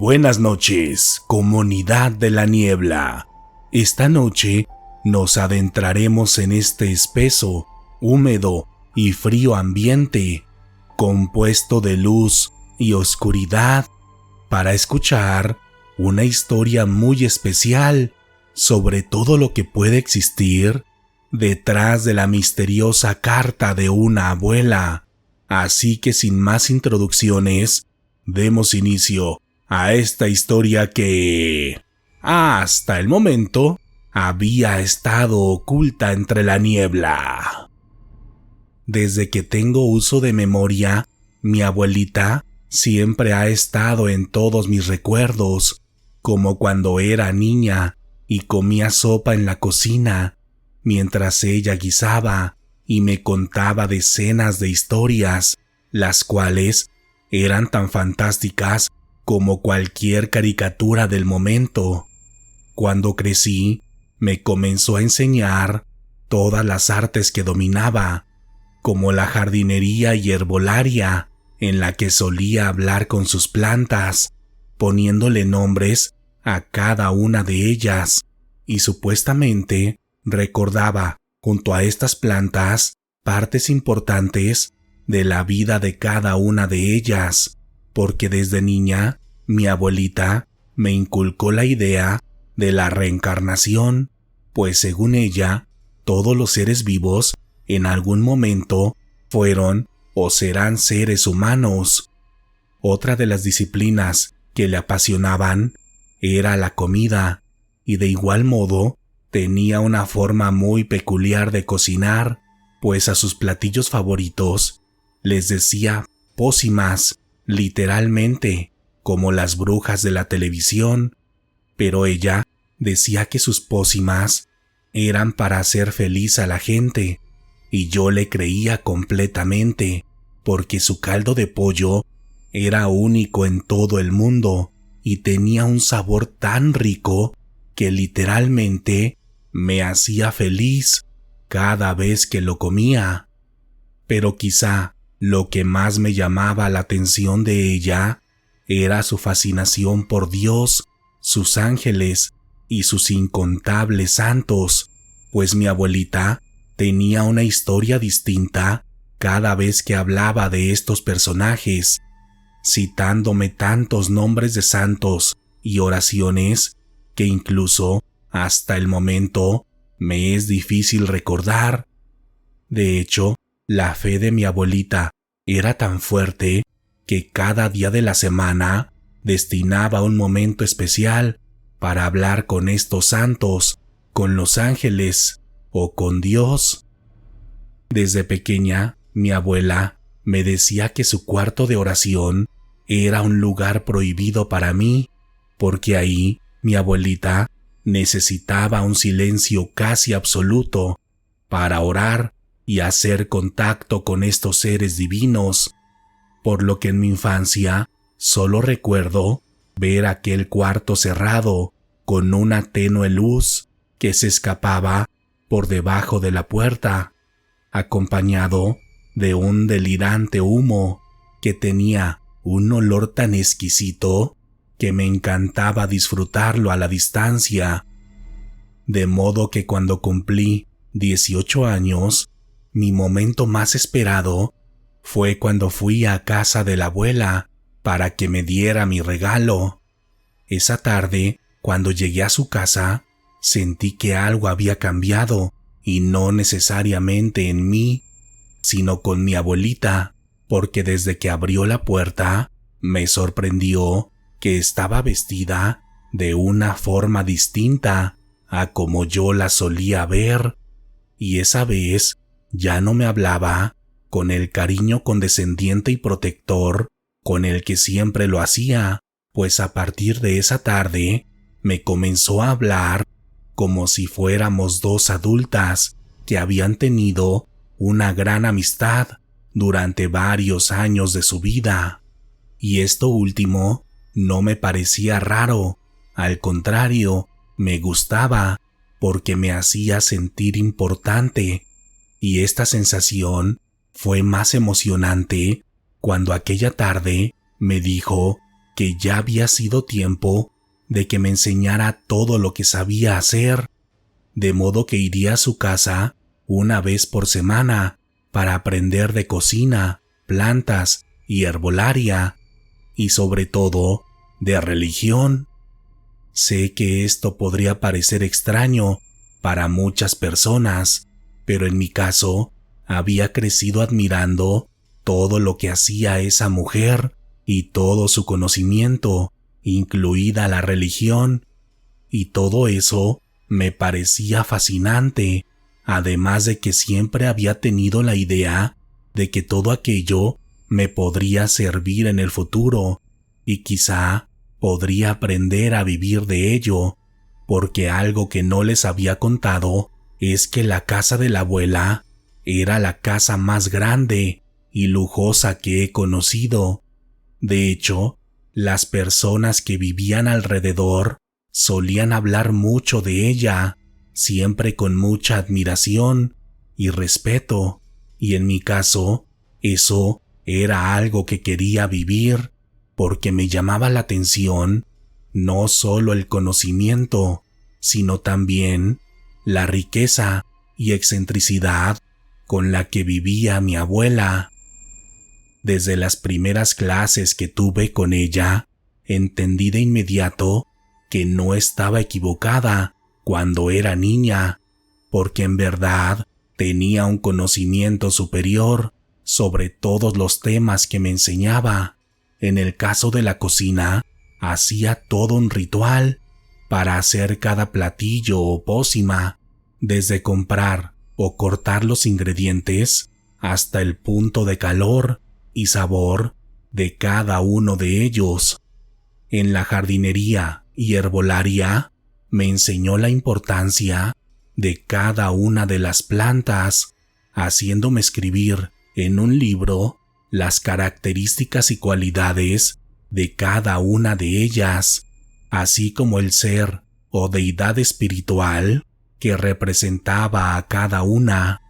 Buenas noches, comunidad de la niebla. Esta noche nos adentraremos en este espeso, húmedo y frío ambiente, compuesto de luz y oscuridad, para escuchar una historia muy especial sobre todo lo que puede existir detrás de la misteriosa carta de una abuela. Así que sin más introducciones, demos inicio a esta historia que, hasta el momento, había estado oculta entre la niebla. Desde que tengo uso de memoria, mi abuelita siempre ha estado en todos mis recuerdos, como cuando era niña y comía sopa en la cocina, mientras ella guisaba y me contaba decenas de historias, las cuales eran tan fantásticas como cualquier caricatura del momento. Cuando crecí, me comenzó a enseñar todas las artes que dominaba, como la jardinería y herbolaria, en la que solía hablar con sus plantas, poniéndole nombres a cada una de ellas, y supuestamente recordaba junto a estas plantas partes importantes de la vida de cada una de ellas, porque desde niña mi abuelita me inculcó la idea de la reencarnación, pues según ella, todos los seres vivos en algún momento fueron o serán seres humanos. Otra de las disciplinas que le apasionaban era la comida, y de igual modo tenía una forma muy peculiar de cocinar, pues a sus platillos favoritos les decía pócimas, literalmente, como las brujas de la televisión, pero ella decía que sus pócimas eran para hacer feliz a la gente, y yo le creía completamente, porque su caldo de pollo era único en todo el mundo y tenía un sabor tan rico que literalmente me hacía feliz cada vez que lo comía. Pero quizá lo que más me llamaba la atención de ella era su fascinación por Dios, sus ángeles y sus incontables santos, pues mi abuelita tenía una historia distinta cada vez que hablaba de estos personajes, citándome tantos nombres de santos y oraciones que incluso hasta el momento me es difícil recordar. De hecho, la fe de mi abuelita era tan fuerte que cada día de la semana destinaba un momento especial para hablar con estos santos, con los ángeles o con Dios. Desde pequeña, mi abuela me decía que su cuarto de oración era un lugar prohibido para mí, porque ahí mi abuelita necesitaba un silencio casi absoluto para orar y hacer contacto con estos seres divinos, por lo que en mi infancia solo recuerdo ver aquel cuarto cerrado con una tenue luz que se escapaba por debajo de la puerta, acompañado de un delirante humo que tenía un olor tan exquisito que me encantaba disfrutarlo a la distancia. De modo que cuando cumplí 18 años, mi momento más esperado fue cuando fui a casa de la abuela para que me diera mi regalo. Esa tarde, cuando llegué a su casa, sentí que algo había cambiado, y no necesariamente en mí, sino con mi abuelita, porque desde que abrió la puerta, me sorprendió que estaba vestida de una forma distinta a como yo la solía ver, y esa vez ya no me hablaba con el cariño condescendiente y protector con el que siempre lo hacía, pues a partir de esa tarde me comenzó a hablar como si fuéramos dos adultas que habían tenido una gran amistad durante varios años de su vida. Y esto último no me parecía raro, al contrario, me gustaba porque me hacía sentir importante, y esta sensación fue más emocionante cuando aquella tarde me dijo que ya había sido tiempo de que me enseñara todo lo que sabía hacer, de modo que iría a su casa una vez por semana para aprender de cocina, plantas y herbolaria, y sobre todo de religión. Sé que esto podría parecer extraño para muchas personas, pero en mi caso había crecido admirando todo lo que hacía esa mujer y todo su conocimiento, incluida la religión, y todo eso me parecía fascinante, además de que siempre había tenido la idea de que todo aquello me podría servir en el futuro y quizá podría aprender a vivir de ello, porque algo que no les había contado es que la casa de la abuela era la casa más grande y lujosa que he conocido. De hecho, las personas que vivían alrededor solían hablar mucho de ella, siempre con mucha admiración y respeto, y en mi caso, eso era algo que quería vivir, porque me llamaba la atención no solo el conocimiento, sino también la riqueza y excentricidad con la que vivía mi abuela. Desde las primeras clases que tuve con ella, entendí de inmediato que no estaba equivocada cuando era niña, porque en verdad tenía un conocimiento superior sobre todos los temas que me enseñaba. En el caso de la cocina, hacía todo un ritual para hacer cada platillo o pócima, desde comprar o cortar los ingredientes hasta el punto de calor y sabor de cada uno de ellos. En la jardinería y herbolaria me enseñó la importancia de cada una de las plantas, haciéndome escribir en un libro las características y cualidades de cada una de ellas, así como el ser o deidad espiritual que representaba a cada una.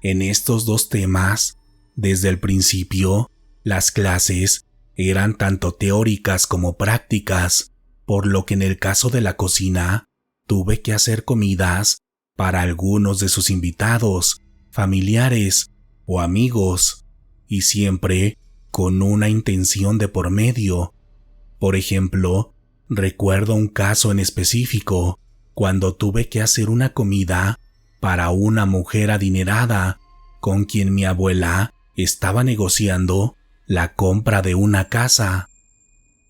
En estos dos temas, desde el principio, las clases eran tanto teóricas como prácticas, por lo que en el caso de la cocina, tuve que hacer comidas para algunos de sus invitados, familiares o amigos, y siempre con una intención de por medio. Por ejemplo, recuerdo un caso en específico, cuando tuve que hacer una comida para una mujer adinerada con quien mi abuela estaba negociando la compra de una casa.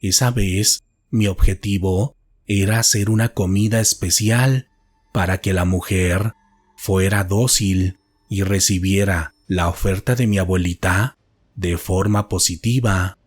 Esa vez, mi objetivo era hacer una comida especial para que la mujer fuera dócil y recibiera la oferta de mi abuelita de forma positiva.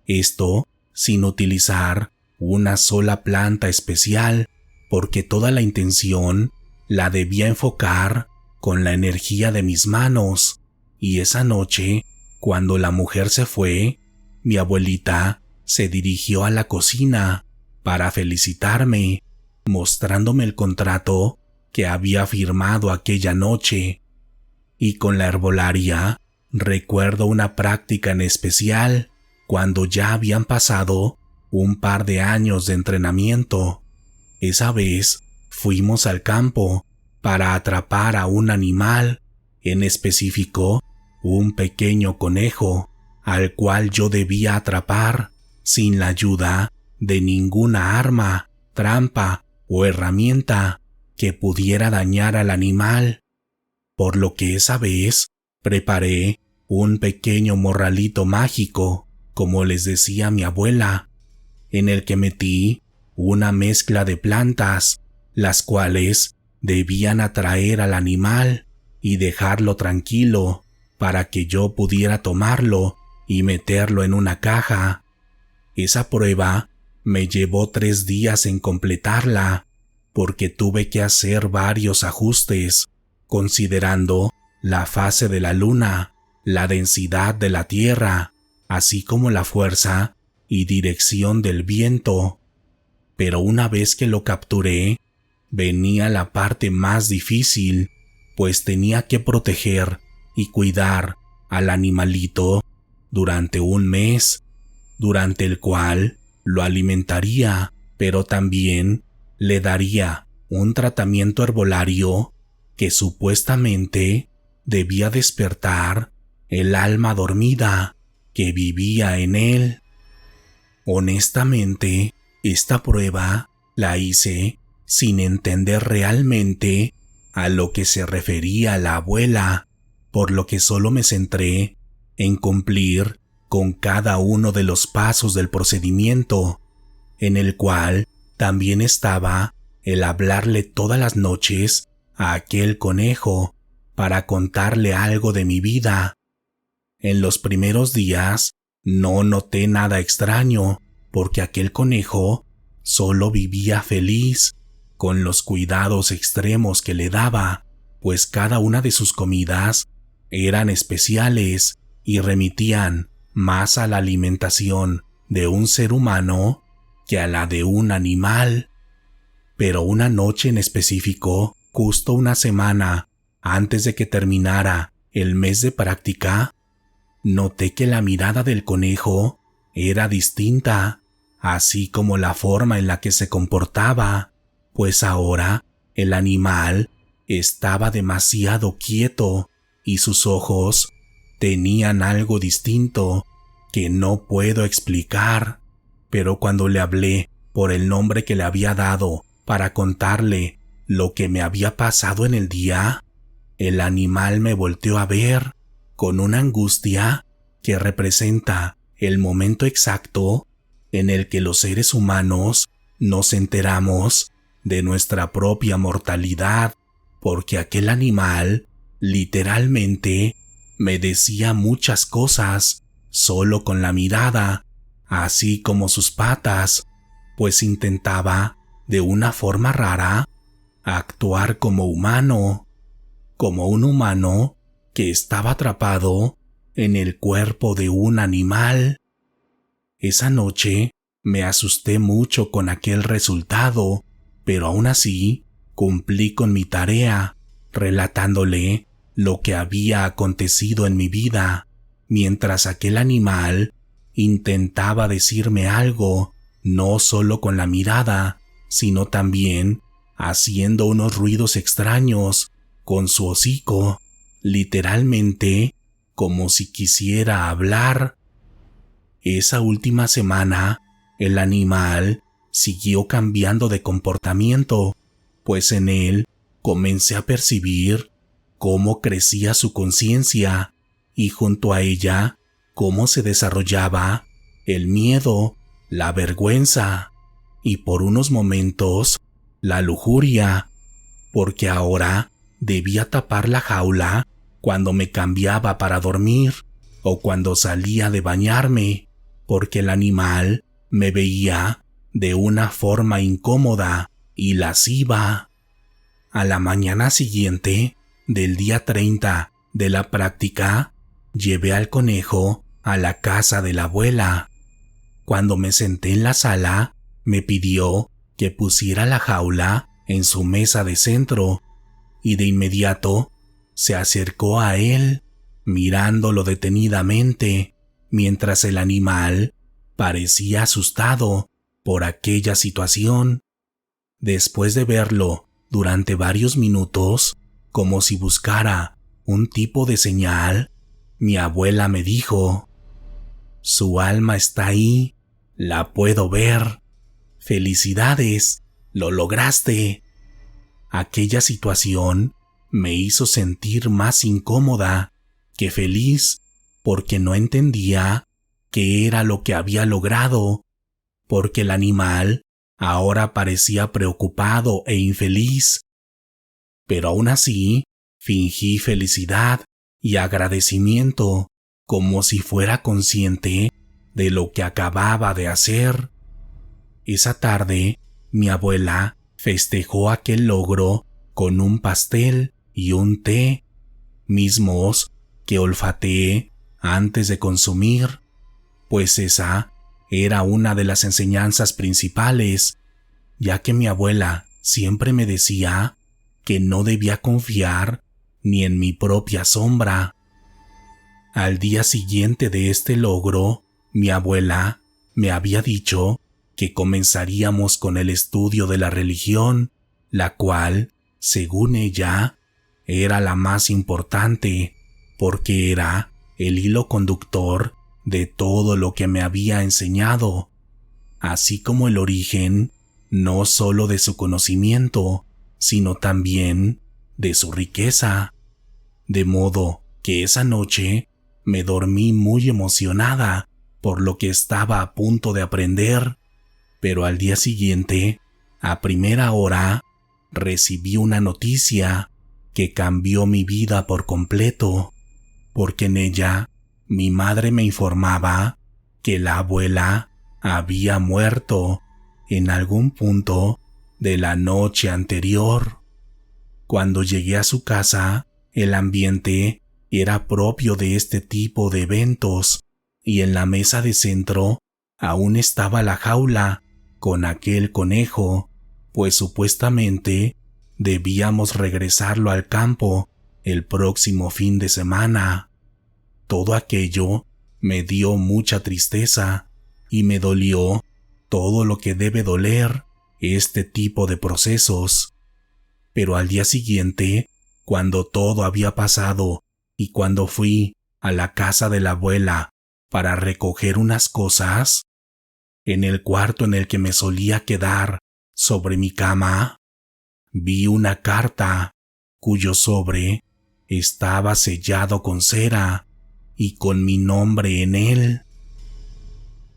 Esto sin utilizar una sola planta especial, porque toda la intención la debía enfocar con la energía de mis manos. Y esa noche, cuando la mujer se fue, mi abuelita se dirigió a la cocina para felicitarme, mostrándome el contrato que había firmado aquella noche. Y con la herbolaria, recuerdo una práctica en especial, cuando ya habían pasado un par de años de entrenamiento. Esa vez fuimos al campo para atrapar a un animal, en específico, un pequeño conejo, al cual yo debía atrapar sin la ayuda de ninguna arma, trampa o herramienta que pudiera dañar al animal, por lo que esa vez preparé un pequeño morralito mágico, como les decía mi abuela, en el que metí una mezcla de plantas, las cuales debían atraer al animal y dejarlo tranquilo para que yo pudiera tomarlo y meterlo en una caja. Esa prueba me llevó 3 días en completarla, porque tuve que hacer varios ajustes, considerando la fase de la luna, la densidad de la tierra, así como la fuerza y dirección del viento. Pero una vez que lo capturé, venía la parte más difícil, pues tenía que proteger y cuidar al animalito durante un mes, durante el cual lo alimentaría, pero también le daría un tratamiento herbolario que supuestamente debía despertar el alma dormida que vivía en él. Honestamente, esta prueba la hice sin entender realmente a lo que se refería la abuela, por lo que solo me centré en cumplir con cada uno de los pasos del procedimiento, en el cual también estaba el hablarle todas las noches a aquel conejo para contarle algo de mi vida. En los primeros días no noté nada extraño, porque aquel conejo solo vivía feliz, con los cuidados extremos que le daba, pues cada una de sus comidas eran especiales y remitían más a la alimentación de un ser humano que a la de un animal. Pero una noche en específico, justo una semana antes de que terminara el mes de práctica, noté que la mirada del conejo era distinta, así como la forma en la que se comportaba, pues ahora el animal estaba demasiado quieto y sus ojos tenían algo distinto que no puedo explicar. Pero cuando le hablé por el nombre que le había dado para contarle lo que me había pasado en el día, el animal me volteó a ver con una angustia que representa el momento exacto en el que los seres humanos nos enteramos de nuestra propia mortalidad, porque aquel animal literalmente me decía muchas cosas solo con la mirada, así como sus patas, pues intentaba, de una forma rara, actuar como humano, como un humano que estaba atrapado en el cuerpo de un animal. Esa noche me asusté mucho con aquel resultado, pero aún así cumplí con mi tarea, relatándole lo que había acontecido en mi vida, mientras aquel animal intentaba decirme algo, no solo con la mirada, sino también haciendo unos ruidos extraños con su hocico, literalmente como si quisiera hablar. Esa última semana, el animal siguió cambiando de comportamiento, pues en él comencé a percibir cómo crecía su conciencia y junto a ella cómo se desarrollaba el miedo, la vergüenza y por unos momentos la lujuria, porque ahora debía tapar la jaula cuando me cambiaba para dormir o cuando salía de bañarme, porque el animal me veía de una forma incómoda y lasciva. A la mañana siguiente del día 30 de la práctica, llevé al conejo a la casa de la abuela. Cuando me senté en la sala, me pidió que pusiera la jaula en su mesa de centro y de inmediato se acercó a él, mirándolo detenidamente, mientras el animal parecía asustado por aquella situación. Después de verlo durante varios minutos, como si buscara un tipo de señal, mi abuela me dijo: «Su alma está ahí, la puedo ver. Felicidades, lo lograste». Aquella situación me hizo sentir más incómoda que feliz, porque no entendía qué era lo que había logrado, porque el animal ahora parecía preocupado e infeliz. Pero aún así, fingí felicidad y agradecimiento, como si fuera consciente de lo que acababa de hacer. Esa tarde, mi abuela festejó aquel logro con un pastel y un té, mismos que olfateé antes de consumir, pues esa era una de las enseñanzas principales, ya que mi abuela siempre me decía que no debía confiar ni en mi propia sombra. Al día siguiente de este logro, mi abuela me había dicho que comenzaríamos con el estudio de la religión, la cual, según ella, era la más importante, porque era el hilo conductor de todo lo que me había enseñado, así como el origen no solo de su conocimiento, sino también de su riqueza. De modo que esa noche me dormí muy emocionada por lo que estaba a punto de aprender, pero al día siguiente, a primera hora, recibí una noticia que cambió mi vida por completo, porque en ella mi madre me informaba que la abuela había muerto en algún punto de la noche anterior. Cuando llegué a su casa, el ambiente era propio de este tipo de eventos, y en la mesa de centro aún estaba la jaula con aquel conejo, pues supuestamente debíamos regresarlo al campo el próximo fin de semana. Todo aquello me dio mucha tristeza y me dolió todo lo que debe doler este tipo de procesos. Pero al día siguiente, cuando todo había pasado y cuando fui a la casa de la abuela para recoger unas cosas, en el cuarto en el que me solía quedar sobre mi cama, vi una carta cuyo sobre estaba sellado con cera y con mi nombre en él.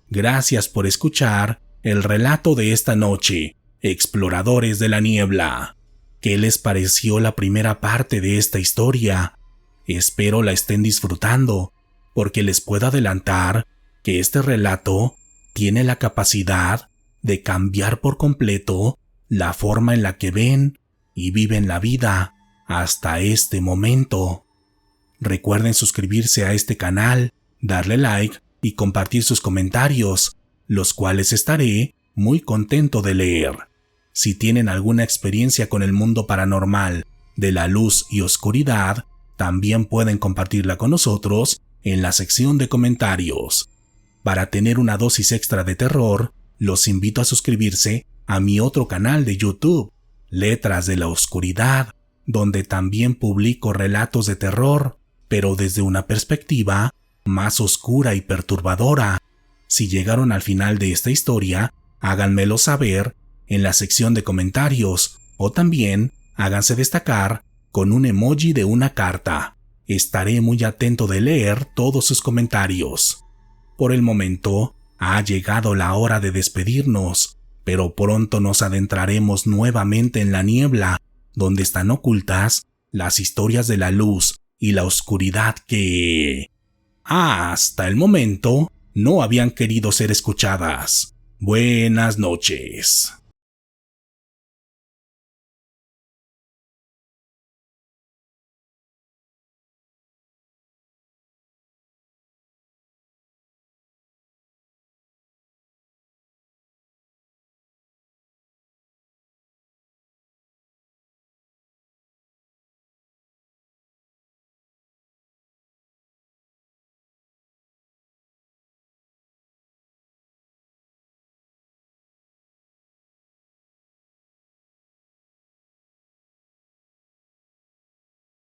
Gracias por escuchar el relato de esta noche, exploradores de la niebla. ¿Qué les pareció la primera parte de esta historia? Espero la estén disfrutando, porque les puedo adelantar que este relato tiene la capacidad de cambiar por completo la forma en la que ven y viven la vida hasta este momento. Recuerden suscribirse a este canal, darle like y compartir sus comentarios, los cuales estaré muy contento de leer. Si tienen alguna experiencia con el mundo paranormal, de la luz y oscuridad, también pueden compartirla con nosotros en la sección de comentarios. Para tener una dosis extra de terror, los invito a suscribirse a mi otro canal de YouTube, Letras de la Oscuridad, donde también publico relatos de terror, pero desde una perspectiva más oscura y perturbadora. Si llegaron al final de esta historia, háganmelo saber en la sección de comentarios, o también háganse destacar con un emoji de una carta. Estaré muy atento de leer todos sus comentarios. Por el momento, ha llegado la hora de despedirnos, pero pronto nos adentraremos nuevamente en la niebla, donde están ocultas las historias de la luz y la oscuridad que, hasta el momento, no habían querido ser escuchadas. Buenas noches.